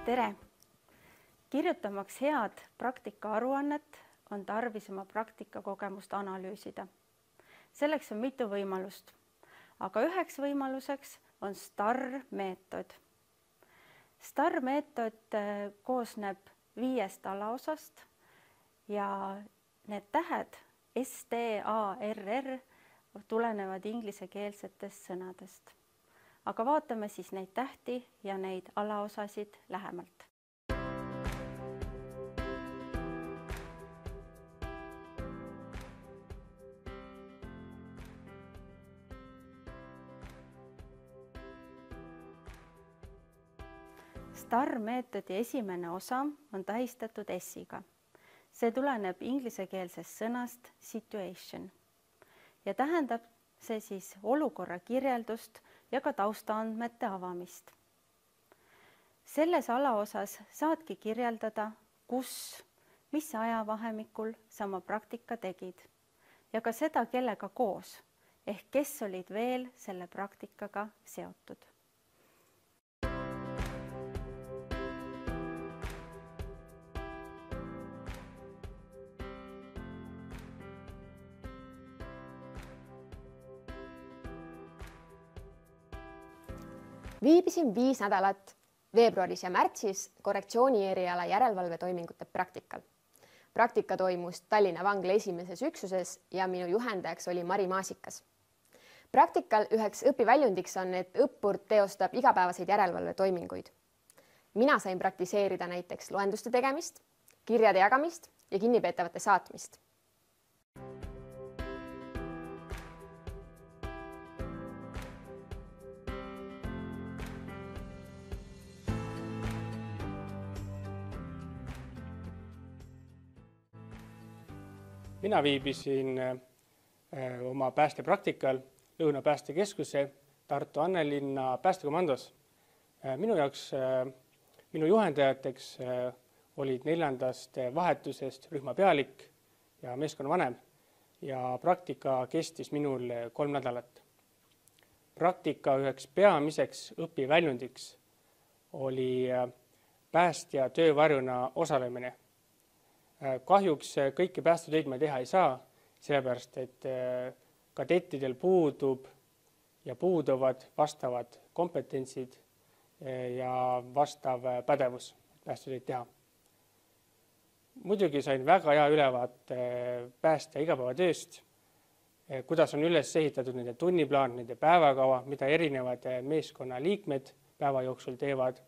Tere! Kirjutamaks head praktikaaruannet on tarvis oma praktikakogemust analüüsida. Selleks on mitu võimalust, aga üheks võimaluseks on STAR-meetod. STAR-meetod koosneb 5 alaosast ja need tähed STARR tulenevad inglisekeelsetest sõnadest. Aga vaatame siis neid tähti ja neid alaosasid lähemalt. STAR-meetodi esimene osa on tähistatud S-iga. See tuleneb inglisekeelsest sõnast situation ja tähendab see siis olukorra kirjeldust ja ka taustaandmete avamist. Selles alaosas saadki kirjeldada, kus, mis ajavahemikul sa oma praktika tegid ja ka seda, kellega koos, ehk kes olid veel selle praktikaga seotud. Viibisin 5 nädalat veebruaris ja märtsis korrektsiooni eriala järelevalvetoimingute praktikal. Praktika toimus Tallinna vangla esimeses üksuses ja minu juhendajaks oli Mari Maasikas. Praktikal üheks õpiväljundiks on, et õppur teostab igapäevaseid järelevalvetoiminguid. Mina sain praktiseerida näiteks loenduste tegemist, kirjade jagamist ja kinnipeetavate saatmist. Mina viibisin oma päästepraktikal Lõuna päästekeskuse Tartu Annelinna päästekomandos. Minu juhendajateks olid 4. vahetusest rühma pealik ja meeskonna vanem ja praktika kestis minul 3 nädalat. Praktika üheks peamiseks õpiväljundiks oli päästja töövarjuna osalemine. Kahjuks kõiki päästetöid ma teha ei saa, sellepärast et kadettidel puuduvad vastavad kompetentsid ja vastav pädevus päästetöid teha. Muidugi sain väga hea ülevaate päästja igapäevatööst, kuidas on üles ehitatud nende tunniplaan, nende päevakava, mida erinevad meeskonna liikmed päeva jooksul teevad,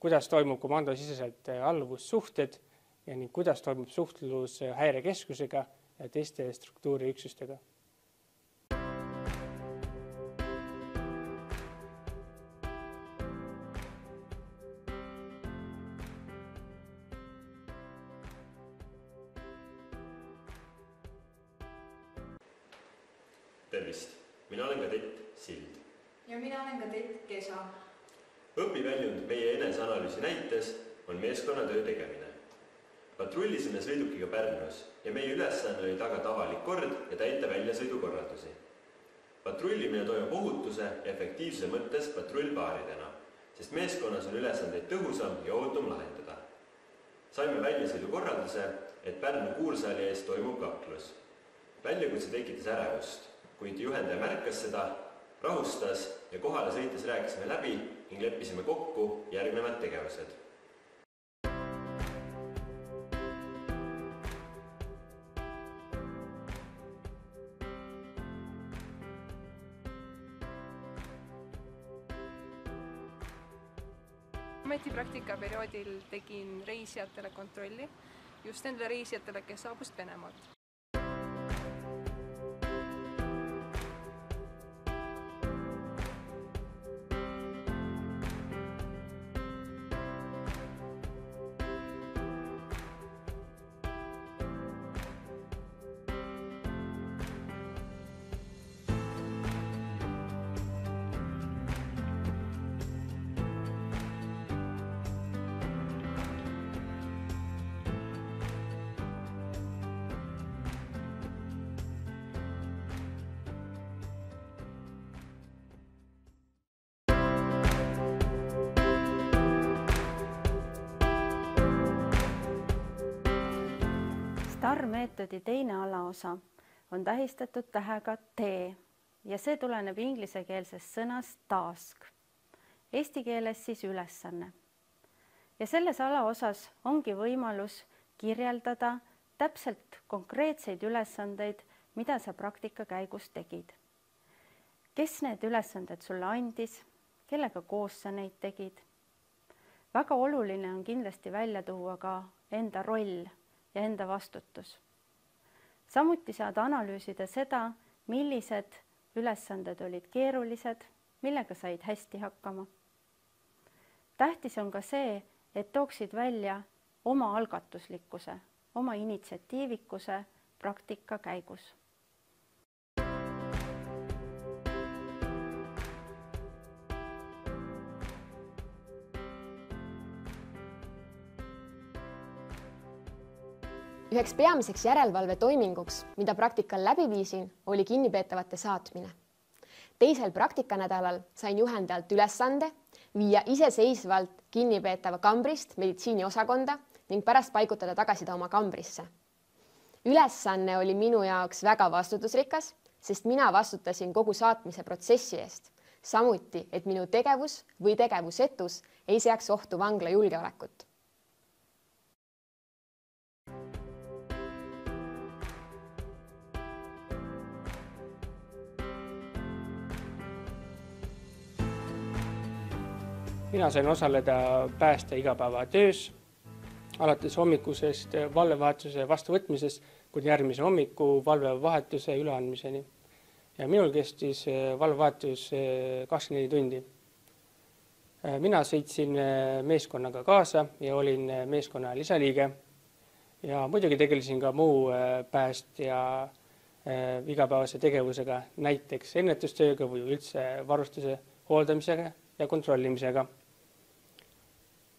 kuidas toimub komandosiseselt alluvussuhted ja ning kuidas toimub suhtlus häirekeskusega ja teiste struktuuriüksustega. Tervist! Mina olen kadett Sild. Ja mina olen kadett Kesa. Õpiväljund meie eneseanalüüsi näites on meeskonnatöö tegemine. Patrullisime sõidukiga Pärnus ja meie ülesanne oli tagada avalik kord ja täita väljasõidukorraldusi. Patrullimine toimub ohutuse ja efektiivse mõttes patrullpaaridena, sest meeskonnas on ülesandeid tõhusam ja ohutum lahendada. Saime väljasõidukorralduse, et Pärnu kuulsaali ees toimub kaklus. Väljakutse tekitas ärevust, kuid juhendaja märkas seda, rahustas ja kohale sõites rääkisime läbi ning leppisime kokku järgnevad tegevused. Ametipraktika perioodil tegin reisijatele kontrolli, just nendele reisijatele, kes saabust Venemaalt. STAR-meetodi teine alaosa on tähistatud tähega T ja see tuleneb inglisekeelsest sõnast task, eesti keeles siis ülesanne. Ja selles alaosas ongi võimalus kirjeldada täpselt konkreetseid ülesandeid, mida sa praktika käigus tegid. Kes need ülesanded sulle andis, kellega koos sa neid tegid. Väga oluline on kindlasti välja tuua ka enda roll ja enda vastutus. Samuti saad analüüsida seda, millised ülesanded olid keerulised, millega said hästi hakkama. Tähtis on ka see, et tooksid välja oma algatuslikkuse, oma initsiatiivikuse praktika käigus. Üheks peamiseks järelevalvetoiminguks, mida praktikal läbi viisin, oli kinnipeetavate saatmine. Teisel praktikanädalal sain juhendajalt ülesande viia iseseisvalt kinnipeetava kambrist meditsiiniosakonda ning pärast paigutada tagasi ta oma kambrisse. Ülesanne oli minu jaoks väga vastutusrikas, sest mina vastutasin kogu saatmise protsessi eest. Samuti, et minu tegevus või tegevusetus ei seaks ohtu vangla julgeolekut. Mina sain osaleda pääste igapäevatöös, alates hommikusest valvevahetuse vastuvõtmisest kuni järgmise hommiku valvevahetuse üleandmiseni. Ja minul kestis valvevahetus 24 tundi. Mina sõitsin meeskonnaga kaasa ja olin meeskonna lisaliige ja muidugi tegelesin ka muu pääst ja igapäevase tegevusega, näiteks ennetustööga või üldse varustuse hooldamisega ja kontrollimisega.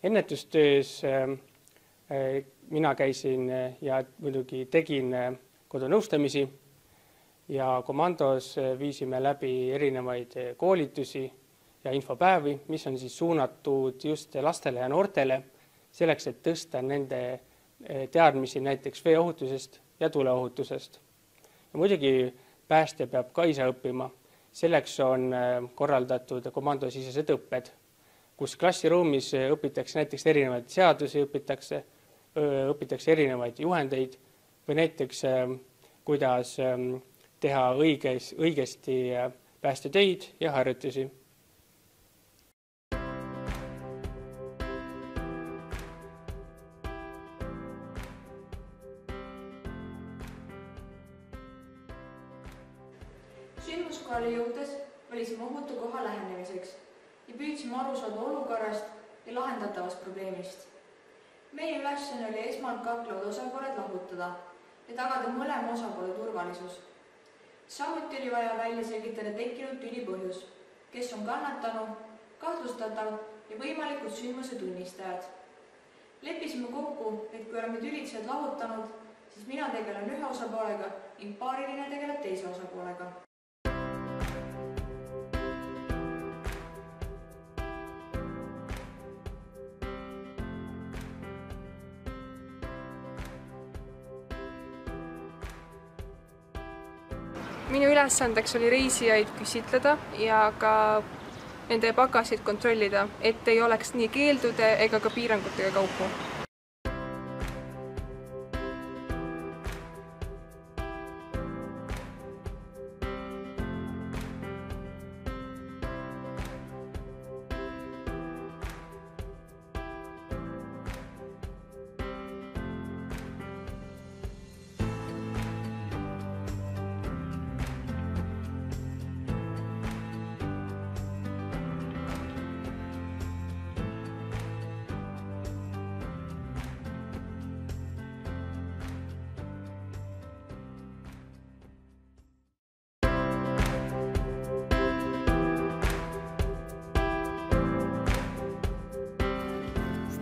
Ennetustöös mina käisin ja muidugi tegin kodunõustamisi ja komandos viisime läbi erinevaid koolitusi ja infopäevi, mis on siis suunatud just lastele ja noortele, selleks, et tõsta nende teadmisi näiteks veeohutusest ja tuleohutusest. Ja muidugi pääste peab ka ise õppima. Selleks on korraldatud komandosisesed õpped, kus klassiruumis õpitakse näiteks erinevaid seadusi, õpitakse erinevaid juhendeid või näiteks kuidas teha õigesti päästetöid ja harjutusi. Sündmuskohale jõudes valisime ohutu koha lähenemiseks ja püüdsime aru saada olukorrast ja lahendatavast probleemist. Meie ülesanne oli esmalt kaklevad osapooled lahutada ja tagada mõlema osapoole turvalisus. Samuti oli vaja välja selgitada tekkinud tüli põhjus, kes on kannatanu, kahtlustatav ja võimalikud sündmuse tunnistajad. Leppisime kokku, et kui oleme tülitsejad lahutanud, siis mina tegelen ühe osapoolega ning paariline tegeleb teise osapoolega. Minu ülesandeks oli reisijaid küsitleda ja ka nende pagasid kontrollida, et ei oleks nii keeldude ega ka piirangutega kaupu.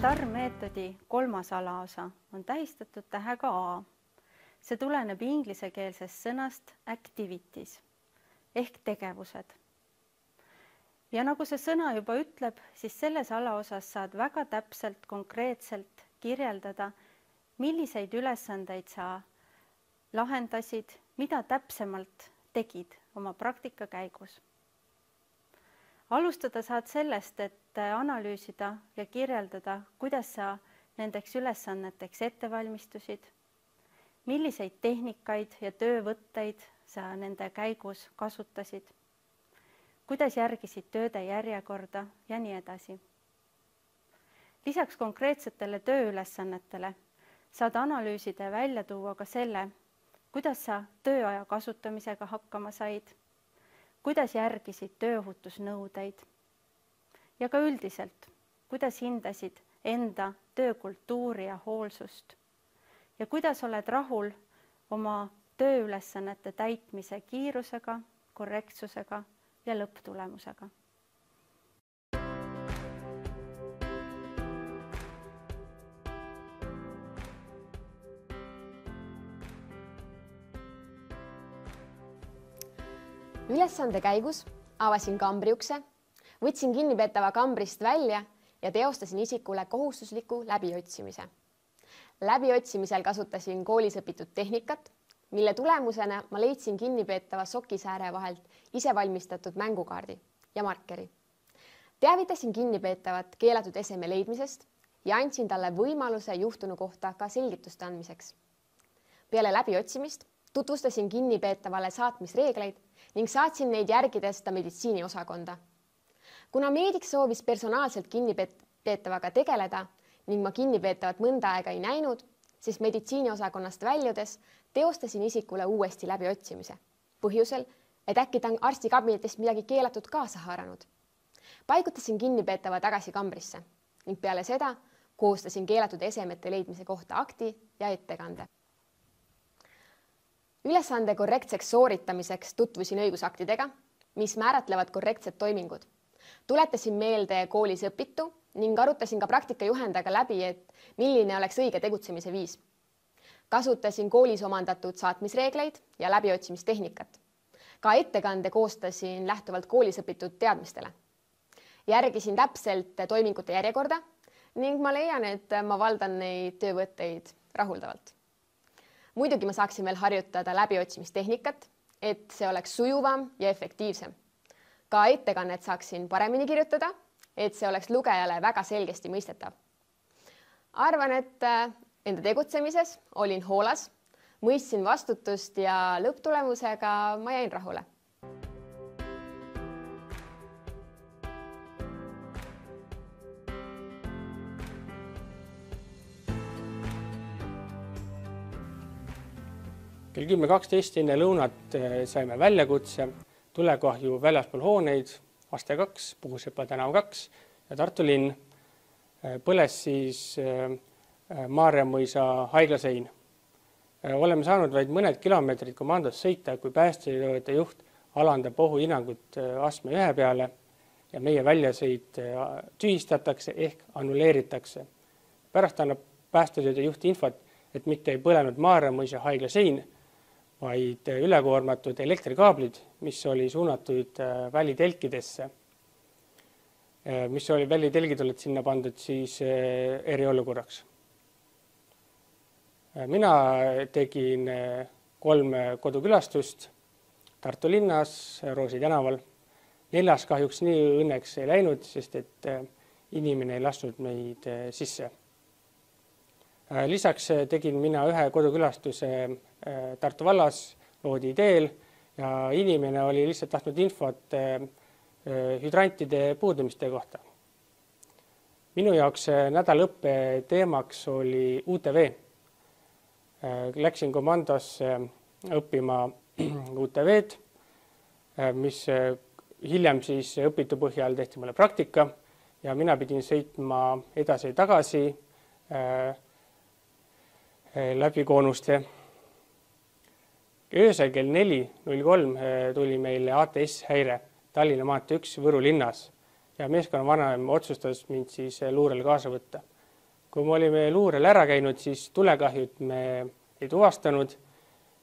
STAR-meetodi kolmas alaosa on tähistatud tähega A. See tuleneb inglisekeelsest sõnast activities ehk tegevused. Ja nagu see sõna juba ütleb, siis selles alaosas saad väga täpselt, konkreetselt kirjeldada, milliseid ülesandeid sa lahendasid, mida täpsemalt tegid oma praktika käigus. Alustada saad sellest, et analüüsida ja kirjeldada, kuidas sa nendeks ülesanneteks ette valmistusid, milliseid tehnikaid ja töövõtteid sa nende käigus kasutasid, kuidas järgisid tööde järjekorda ja nii edasi. Lisaks konkreetsetele tööülesannetele saad analüüsida ja välja tuua ka selle, kuidas sa tööaja kasutamisega hakkama said, kuidas järgisid tööohutusnõudeid ja ka üldiselt, kuidas hindasid enda töökultuuri ja hoolsust ja kuidas oled rahul oma tööülesannete täitmise kiirusega, korrektsusega ja lõpptulemusega. Ülesande käigus avasin kambriukse, võtsin kinnipeetava kambrist välja ja teostasin isikule kohustusliku läbiotsimise. Läbiotsimisel kasutasin koolis õpitud tehnikat, mille tulemusena ma leidsin kinnipeetava sokisääre vahelt isevalmistatud mängukaardi ja markeri. Teavitasin kinnipeetavat keelatud eseme leidmisest ja andsin talle võimaluse juhtunu kohta ka selgituste andmiseks. Peale läbiotsimist tutvustasin kinnipeetavale saatmisreegleid ning saatsin neid järgides ta meditsiiniosakonda. Kuna meedik soovis personaalselt kinnipeetavaga tegeleda ning ma kinnipeetavat mõnda aega ei näinud, siis meditsiiniosakonnast väljudes teostasin isikule uuesti läbiotsimise. Põhjusel, et äkki ta on arstikabinetist midagi keelatud kaasa haaranud. Paigutasin kinnipeetava tagasi kambrisse ning peale seda koostasin keelatud esemete leidmise kohta akti ja ettekande. Ülesande korrektseks sooritamiseks tutvusin õigusaktidega, mis määratlevad korrektsed toimingud. Tuletasin meelde koolis õpitu ning arutasin ka praktikajuhendajaga läbi, et milline oleks õige tegutsemise viis. Kasutasin koolis omandatud saatmisreegleid ja läbiotsimistehnikat. Ka ettekande koostasin lähtuvalt koolis õpitud teadmistele. Järgisin täpselt toimingute järjekorda ning ma leian, et ma valdan neid töövõtteid rahuldavalt. Muidugi ma saaksin veel harjutada läbiotsimistehnikat, et see oleks sujuvam ja efektiivsem. Ka ettekannet saaksin paremini kirjutada, et see oleks lugejale väga selgesti mõistetav. Arvan, et enda tegutsemises olin hoolas, mõistsin vastutust ja lõpptulemusega ma jäin rahule. Kell 10.12 enne lõunat saime väljakutse tulekahju väljaspool hooneid, Aste 2, Puhusepa tänav 2 ja Tartu linn põles siis Maarjamõisa haiglasein. Oleme saanud vaid mõned kilomeetrid komandos sõita, kui päästetööde juht alandab ohuhinnangut astme 1 peale ja meie väljasõit tühistatakse ehk annuleeritakse. Pärast annab päästetööde juht infot, et mitte ei põlenud Maarjamõisa haiglasein, vaid ülekoormatud elektrikaablid, mis oli suunatud välitelkidesse. Välitelgid olid sinna pandud siis eriolukorraks. Mina tegin 3 kodukülastust Tartu linnas, Roosi tänaval. 4. kahjuks nii õnneks ei läinud, sest et inimene ei lasknud meid sisse. Lisaks tegin mina 1 kodukülastuse Tartu vallas Loodi teel ja inimene oli lihtsalt tahtnud infot hüdrantide puudumiste kohta. Minu jaoks nädalõppe teemaks oli UTV. Läksin komandosse õppima UTV-d, mis hiljem siis õpitu põhjal tehti mulle praktika ja mina pidin sõitma edasi ja tagasi läbi Koonuste. Öösel kell 4.03 tuli meile ATS häire Tallinna maantee 1 Võru linnas ja meeskonna vanem otsustas mind siis luurele kaasa võtta. Kui me olime luurel ära käinud, siis tulekahjut me ei tuvastanud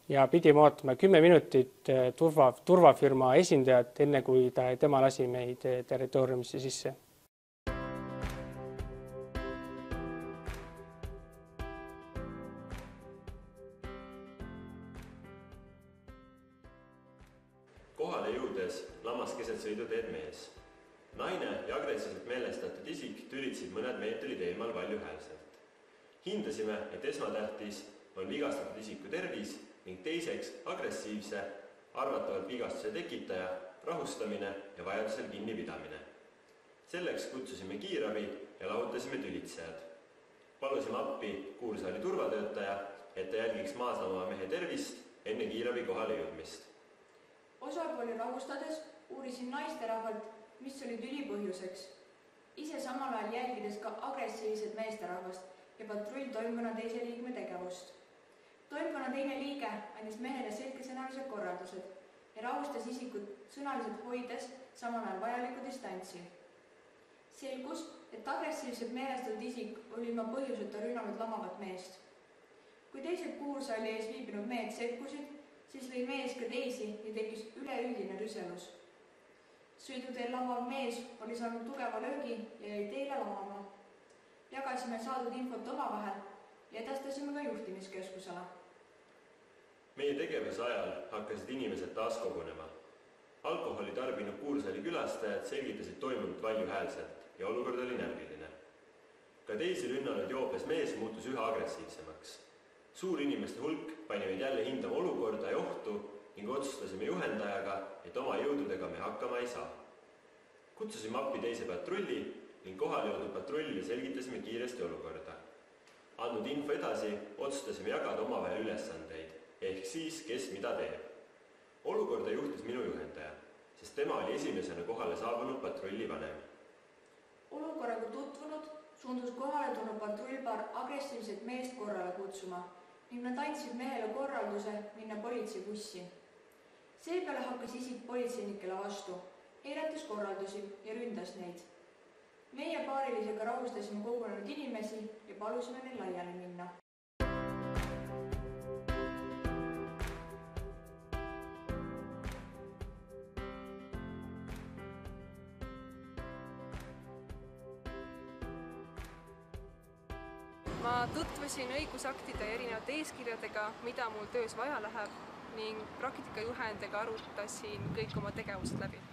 ja pidime ootama 10 minutit turvafirma esindajat, enne kui tema lasi meid territooriumisse sisse. mees. Naine ja agressiivselt meelestatud isik tülitsid mõned meetrid eemal valjuhäälselt. Hindasime, et esmatähtis on vigastatud isiku tervis ning teiseks agressiivse, arvatavalt vigastuse tekitaja, rahustamine ja vajadusel kinnipidamine. Selleks kutsusime kiirabi ja lahutasime tülitsejad. Palusime appi kuursaali turvatöötaja, et ta jälgiks maas oma mehe tervist enne kiirabi kohale jõudmist. Osapooli rahustades uurisin naisterahvalt, mis oli tüli põhjuseks. Ise samal ajal jälgides ka agressiivset meesterahvast ja patrulltoimkonna teise liikme tegevust. Toimkonna teine liige andis mehele selgesõnalised korraldused ja rahustas isikut sõnaliselt hoides samal ajal vajaliku distantsi. Selgus, et agressiivselt meelestatud isik oli ilma põhjuseta rünnanud lamavat meest. Kui teised kuursaali ees viibinud mehed sekkusid, siis lõi mees ka teisi ja tekkis üleüldine rüselus. Sõiduteel lamav mees oli saanud tugeva löögi ja jäi teele lamama. Jagasime saadud infot omavahel ja edastasime ka juhtimiskeskusele. Meie tegevuse ajal hakkasid inimesed taas kogunema. Alkoholi tarbinud kuursaali külastajad selgitasid toimunut valjuhäälselt ja olukord oli närviline. Ka teisi rünnanud joopes mees muutus üha agressiivsemaks. Suur inimeste hulk pani meid jälle hindama olukorda ja ohtu ning otsustasime juhendajaga, et oma jõududega me hakkama ei saa. Kutsusime appi teise patrulli ning kohale jõudnud patrulli selgitasime kiiresti olukorda. Andnud info edasi, otsustasime jagada omavahel ülesandeid, ehk siis, kes mida teeb. Olukorda juhtis minu juhendaja, sest tema oli esimesena kohale saabunud patrulli vanem. Olukorraga tutvunud suundus kohale tulnud patrullpaar agressiivset meest korrale kutsuma ning nad andsid mehele korralduse minna politseibussi. Seepeale hakkas isik politseinikele vastu, eirates korraldusi ja ründas neid. Meie paarilisega rahustasime kogunenud inimesi ja palusime neil laiali minna. Ma tutvusin õigusaktide ja erinevate eeskirjadega, mida mul töös vaja läheb ning praktikajuhendiga arutasin kõik oma tegevused läbi.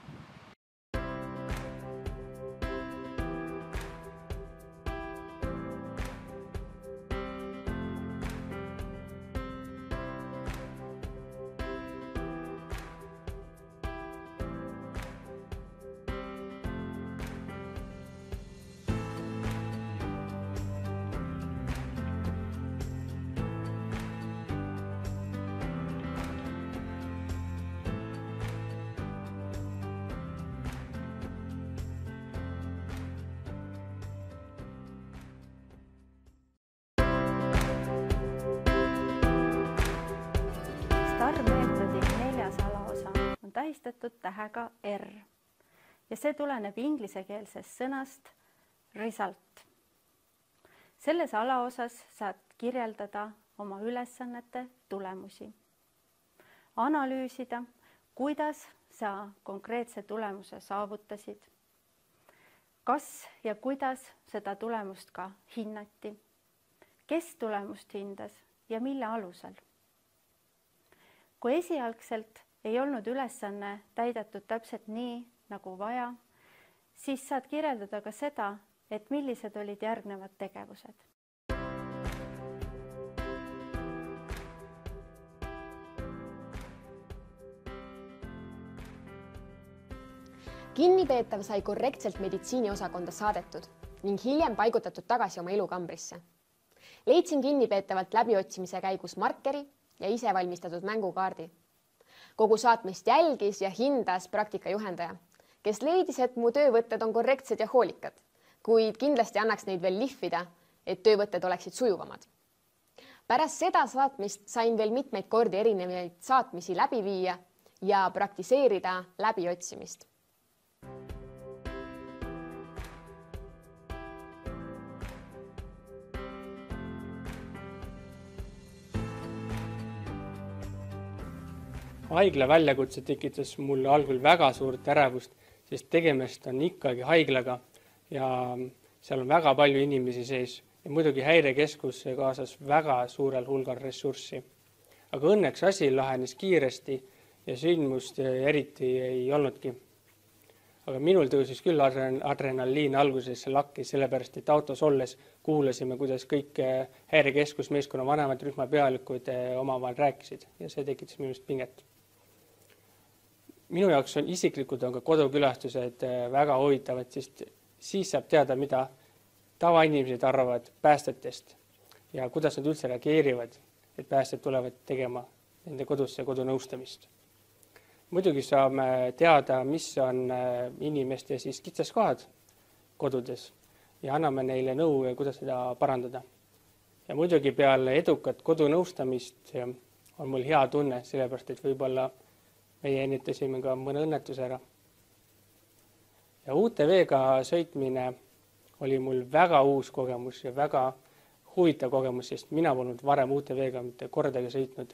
STAR-meetodi 4. alaosa on tähistatud tähega R ja see tuleneb inglisekeelsest sõnast result. Selles alaosas saad kirjeldada oma ülesannete tulemusi, analüüsida, kuidas sa konkreetse tulemuse saavutasid, kas ja kuidas seda tulemust ka hinnati, kes tulemust hindas ja mille alusel. Kui esialgselt ei olnud ülesanne täidetud täpselt nii, nagu vaja, siis saad kirjeldada ka seda, et millised olid järgnevad tegevused. Kinnipeetav sai korrektselt meditsiiniosakonda saadetud ning hiljem paigutatud tagasi oma elukambrisse. Leidsin kinnipeetavalt läbiotsimise käigus markeri ja ise valmistatud mängukaardi. Kogu saatmist jälgis ja hindas praktikajuhendaja, kes leidis, et mu töövõtted on korrektsed ja hoolikad, kuid kindlasti annaks neid veel lihvida, et töövõtted oleksid sujuvamad. Pärast seda saatmist sain veel mitmeid kordi erinevaid saatmisi läbi viia ja praktiseerida läbiotsimist. Haigla väljakutse tekitas mulle algul väga suurt ärevust, sest tegemist on ikkagi haiglaga ja seal on väga palju inimesi sees ja muidugi häirekeskus kaasas väga suurel hulgal ressurssi. Aga õnneks asi lahenes kiiresti ja sündmust eriti ei olnudki. aga minul tõusis küll adrenaliin alguses lakki, sellepärast et autos olles kuulasime, kuidas kõik häirekeskus, meeskonna vanemad, rühmapealikud omavahel rääkisid ja see tekitas minust pinget. Minu jaoks on isiklikud ka kodukülastused väga huvitavad, sest siis saab teada, mida tavainimesed arvavad päästetest ja kuidas nad üldse reageerivad, et päästed tulevad tegema nende kodusse kodunõustamist. Muidugi saame teada, mis on inimeste kitsaskohad kodudes ja anname neile nõu, kuidas seda parandada. Ja muidugi peale edukat kodunõustamist on mul hea tunne, sellepärast et võib-olla meie ennetasime ka mõne õnnetuse ära. Ja UTV-ga sõitmine oli mul väga uus kogemus ja väga huvitav kogemus, sest mina polnud varem UTV-ga mitte kordagi sõitnud.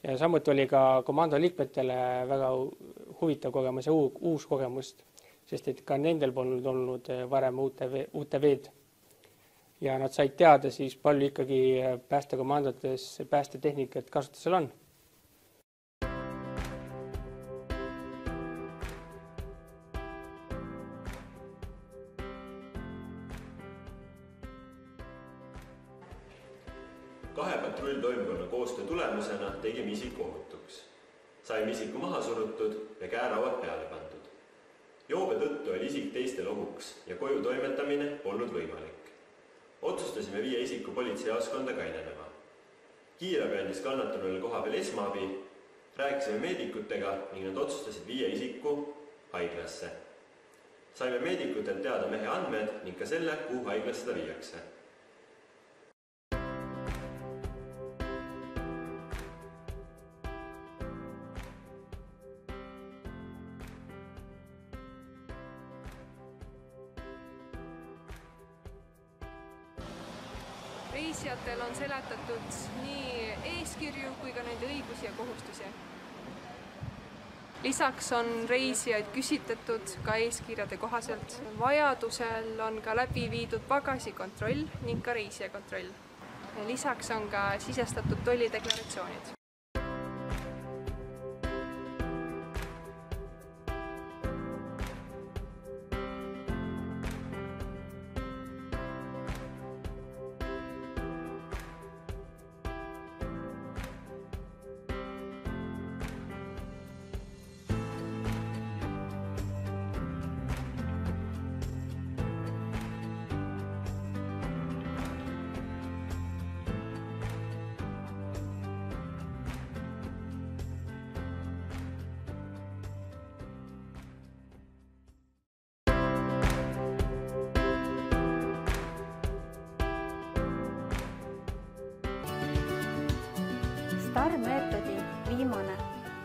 Ja samuti oli ka komando liikmetele väga huvitav kogemus ja uus kogemust, sest et ka nendel polnud olnud varem UTV-d. Ja nad said teada siis palju ikkagi päästekomandotes päästetehnikat kasutusel on. Kahe patrulltoimkonna koostöö tulemusena tegime isiku ohutuks. Saime isiku maha surutud ja käerauad peale pandud. Joobe tõttu oli isik teistel ohuks ja koju toimetamine polnud võimalik. Otsustasime viia isiku politseijaoskonda Kainenema. Kiirabi andis kannatanule koha peal esmaabi, rääkisime meedikutega ning nad otsustasid viia isiku haiglasse. Saime meedikutelt teada mehe andmed ning ka selle, kuhu haiglasse ta viiakse. Reisijatel on seletatud nii eeskirju kui ka nende õigusi ja kohustusi. Lisaks on reisijaid küsitletud ka eeskirjade kohaselt. Vajadusel on ka läbi viidud pagasikontroll ning ka reisijakontroll. Lisaks on ka sisestatud tollideklaratsioonid. STAR-meetodi viimane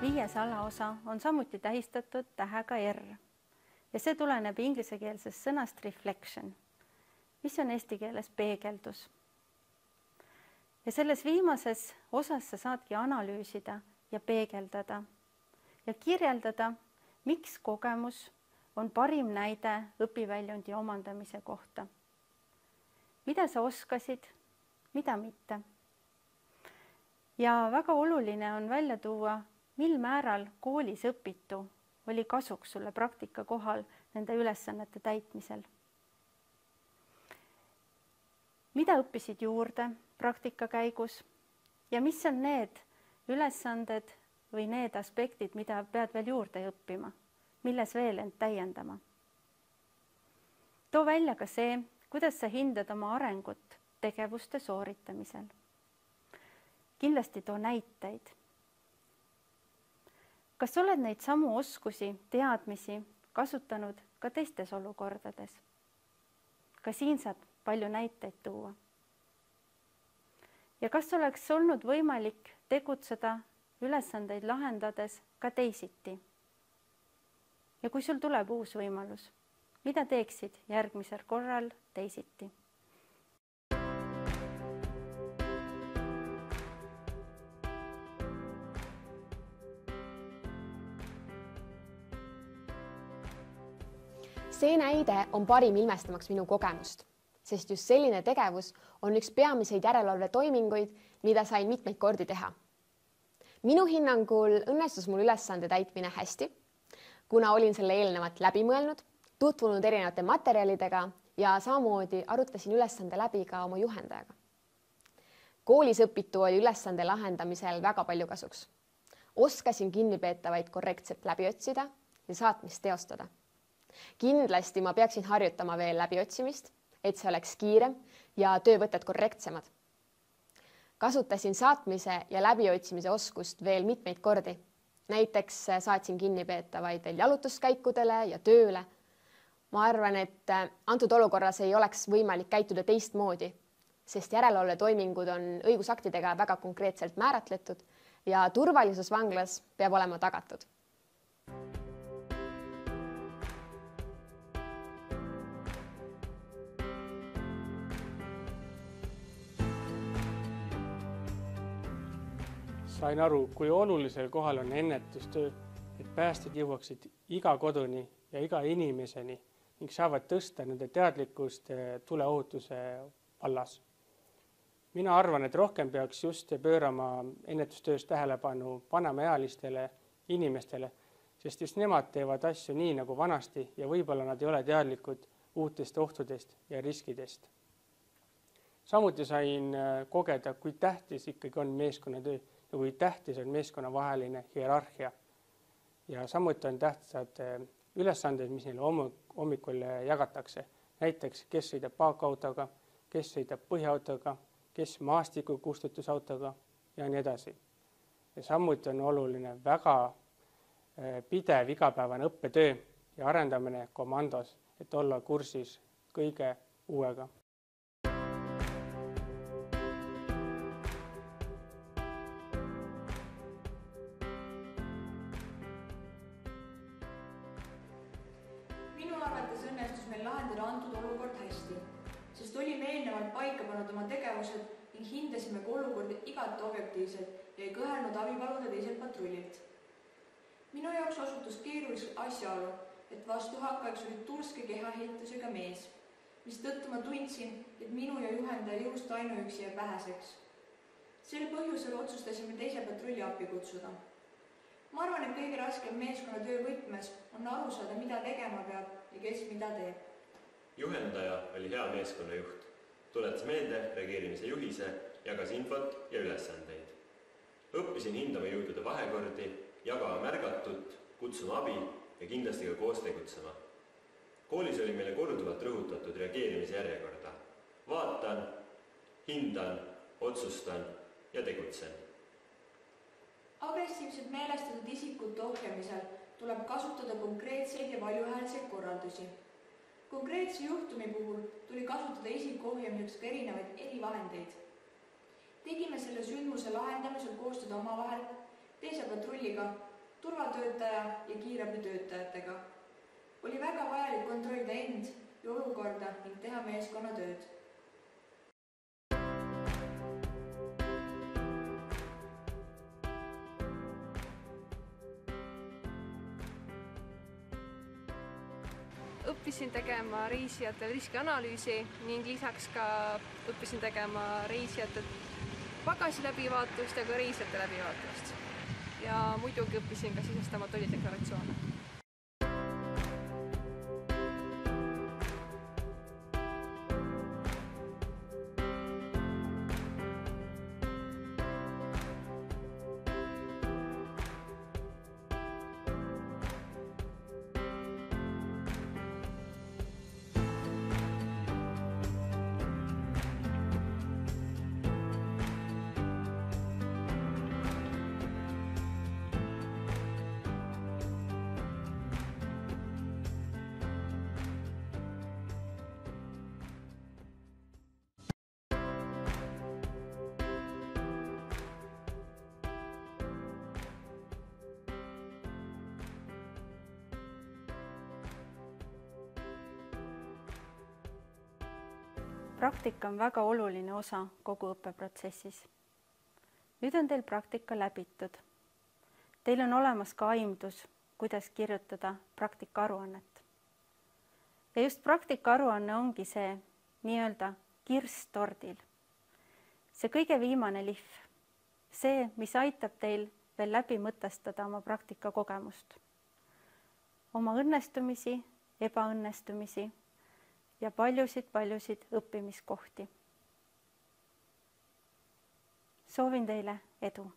5. alaosa on samuti tähistatud tähega R ja see tuleneb inglisekeelsest sõnast reflection, mis on eesti keeles peegeldus. Ja selles viimases osas sa saadki analüüsida ja peegeldada ja kirjeldada, miks kogemus on parim näide õpiväljundi omandamise kohta. Mida sa oskasid, mida mitte. Ja väga oluline on välja tuua, mil määral koolis õpitu oli kasuks sulle praktika kohal nende ülesannete täitmisel. Mida õppisid juurde praktika käigus ja mis on need ülesanded või need aspektid, mida pead veel juurde õppima, milles veel end täiendama. Too välja ka see, kuidas sa hindad oma arengut tegevuste sooritamisel. Kindlasti too näiteid. Kas oled neid samu oskusi, teadmisi kasutanud ka teistes olukordades? Ka siin saab palju näiteid tuua. Ja kas oleks olnud võimalik tegutseda ülesandeid lahendades ka teisiti? Ja kui sul tuleb uus võimalus, mida teeksid järgmisel korral teisiti? See näide on parim ilmestamaks minu kogemust, sest just selline tegevus on üks peamiseid järelevalvetoiminguid, mida sain mitmeid kordi teha. Minu hinnangul õnnestus mul ülesande täitmine hästi, kuna olin selle eelnevalt läbi mõelnud, tutvunud erinevate materjalidega ja samamoodi arutasin ülesande läbi ka oma juhendajaga. Koolis õpitu oli ülesande lahendamisel väga palju kasuks. Oskasin kinnipeetavaid korrektselt läbi otsida ja saatmist teostada. Kindlasti ma peaksin harjutama veel läbiotsimist, et see oleks kiirem ja töövõtted korrektsemad. Kasutasin saatmise ja läbiotsimise oskust veel mitmeid kordi. Näiteks saatsin kinnipeetavaid veel jalutuskäikudele ja tööle. Ma arvan, et antud olukorras ei oleks võimalik käituda teistmoodi, sest järelevalvetoimingud on õigusaktidega väga konkreetselt määratletud ja turvalisus vanglas peab olema tagatud. Sain aru, kui olulisel kohal on ennetustöö, et päästjad jõuaksid iga koduni ja iga inimeseni ning saavad tõsta nende teadlikkust tuleohutuse vallas. Mina arvan, et rohkem peaks just pöörama ennetustöös tähelepanu vanemaealistele inimestele, sest just nemad teevad asju nii nagu vanasti ja võib-olla nad ei ole teadlikud uutest ohtudest ja riskidest. Samuti sain kogeda, kui tähtis ikkagi on meeskonnatöö ja kui tähtis on meeskonnavaheline hierarhia. Ja samuti on tähtsad ülesanded, mis neile hommikul jagatakse. Näiteks, kes sõidab paakautoga, kes sõidab põhiautoga, kes maastikukustutusautoga ja nii edasi. Ja samuti on oluline väga pidev igapäevane õppetöö ja arendamine komandos, et olla kursis kõige uuega. Minu arvates õnnestus meil lahendada antud olukord hästi, sest olime eelnevalt paika pannud oma tegevused ning hindasime ka olukorda igati objektiivselt ja ei kõhelnud abi paluda teiselt patrullilt. Minu jaoks osutus keerulis asjaolu, et vastuhakkajaks oli turske kehaehitusega mees, mis tõttu ma tundsin, et minu ja juhendaja jõust ainuüksi jääb väheseks. Sel põhjusel otsustasime teise patrulli appi kutsuda. Ma arvan, et kõige raskem meeskonnatöö võtmes on aru saada, mida tegema peab ja kes mida teeb. Juhendaja oli hea meeskonnajuht. Tuletas meelde reageerimise juhise, jagas infot ja ülesandeid. Õppisin hindama jõudude vahekordi, jagama märgatut, kutsuma abi ja kindlasti ka koos tegutsema. Koolis oli meile korduvalt rõhutatud reageerimise järjekorda. Vaatan, hindan, otsustan ja tegutsen. Agressiivselt meelestatud isikute ohjamisel tuleb kasutada konkreetseid ja valjuhäälseid korraldusi. Konkreetse juhtumi puhul tuli kasutada isiku ohjamiseks ka erinevaid erivahendeid. Tegime selle sündmuse lahendamisel koostööd omavahel, teise patrulliga, turvatöötaja ja kiirabitöötajatega. Oli väga vajalik kontrollida end ja olukorda ning teha meeskonnatööd. Õppisin tegema reisijate riskianalüüsi ning lisaks ka õppisin tegema reisijate pagasi läbivaatust ja ka reisijate läbivaatust. Ja muidugi õppisin ka sisestama tollideklaratsioone. Praktika on väga oluline osa kogu õppeprotsessis. Nüüd on teil praktika läbitud. Teil on olemas ka aimdus, kuidas kirjutada praktikaaruannet. Ja just praktikaaruanne ongi see nii-öelda kirss tordil. See kõige viimane lihv. See, mis aitab teil veel läbi mõtestada oma praktikakogemust. oma õnnestumisi, ebaõnnestumisi ja paljusid õppimiskohti. Soovin teile edu!